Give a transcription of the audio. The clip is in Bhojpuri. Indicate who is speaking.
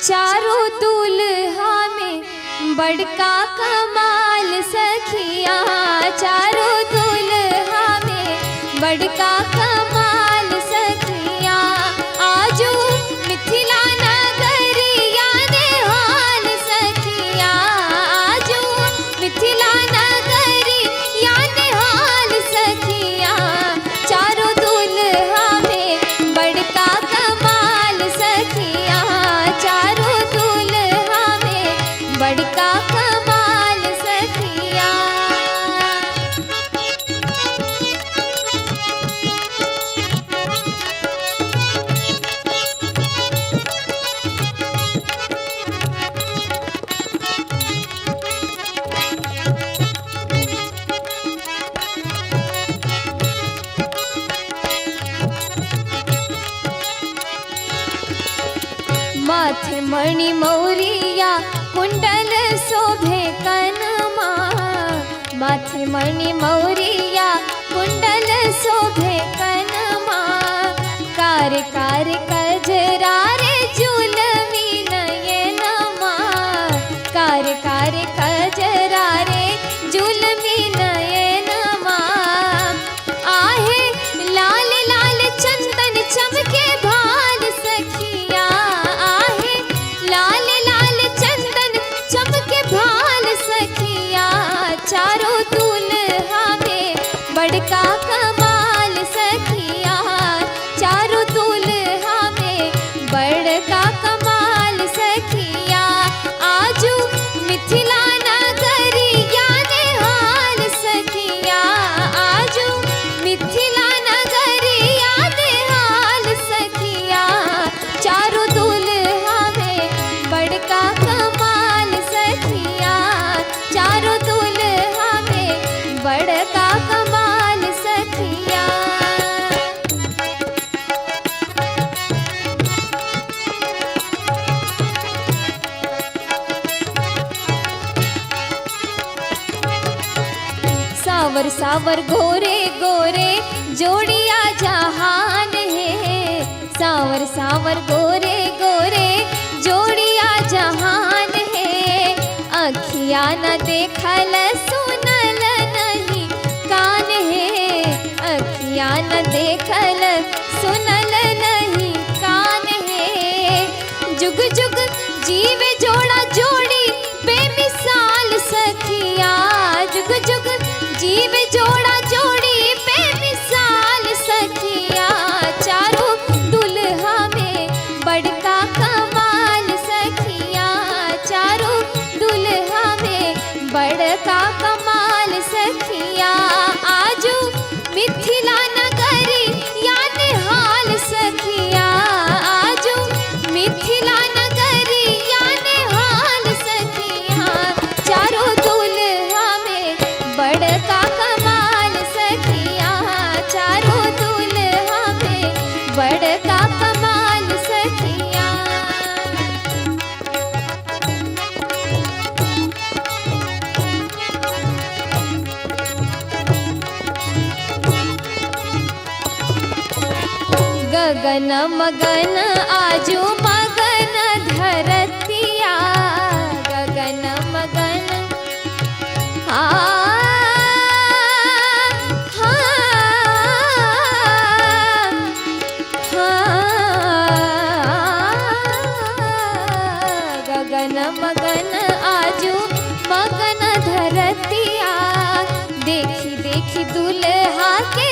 Speaker 1: चारों दूल्हा में बड़का कमाल सखिया, चारों दूल्हा में बड़का कमाल सखिया। आजू मिथिला नगरिया ने हाल सखिया, आजू मिथिला नगरिया ने हाल सखिया। चारों दूल्हा में बड़का कमाल सखिया, चारों दूल्हा में बड़का कमाल सखिया। माथे मणि मौरिया कुंडल शोभे कनमा, माथे मणि मौरिया कुंडल शोभे कनमा। कार कार कजरा रे जुलमी नयनमा, कार कार कजरा रे जुलमी नयनमा। आहे लाल लाल चंदन चमके भाल सखिया, आहे लाल लाल चंदन चमके भाल सखिया। चारों दूल्हा में बड़का कमाल सखिया, चारों दूल्हा में बड़का कमाल सखिया। आजू मिथिला नगरिया ने हाल सखिया, आजू मिथिला नगरिया ने हाल सखिया। चारों दूल्हा में बड़का कमाल सखिया, चारों दूल्हा में बड़का कमाल सखिया। सावर सावर गोरे गोरे जोड़िया जहान है, सावर सावर गोरे गोरे जोड़िया जहान है। अखिया न देखल सुनल नहीं कान है, अखिया न देखल सुनल नहीं कान है। जुग जुग जीवे जोड़ा जोड़ी बेमिसाल सखिया, जुग जुग जीव जोड़ा जोड़ी बेमिसाल सखिया। चारों दूल्हा में बड़का कमाल सखिया, चारों दूल्हा में बड़का कमाल सखिया। आजू मिथिला नगरिया ने हाल सखिया, आजू मिथिला नगरिया ने हाल सखिया। चारों दूल्हा में बड़का कमाल सखिया, चारों दूल्हा में बड़का कमाल सखिया। गगन मगन आजू मगन धरतिया, गगन मगन गगन मगन आजू मगन धरतिया। देखी देखी दुल्हा के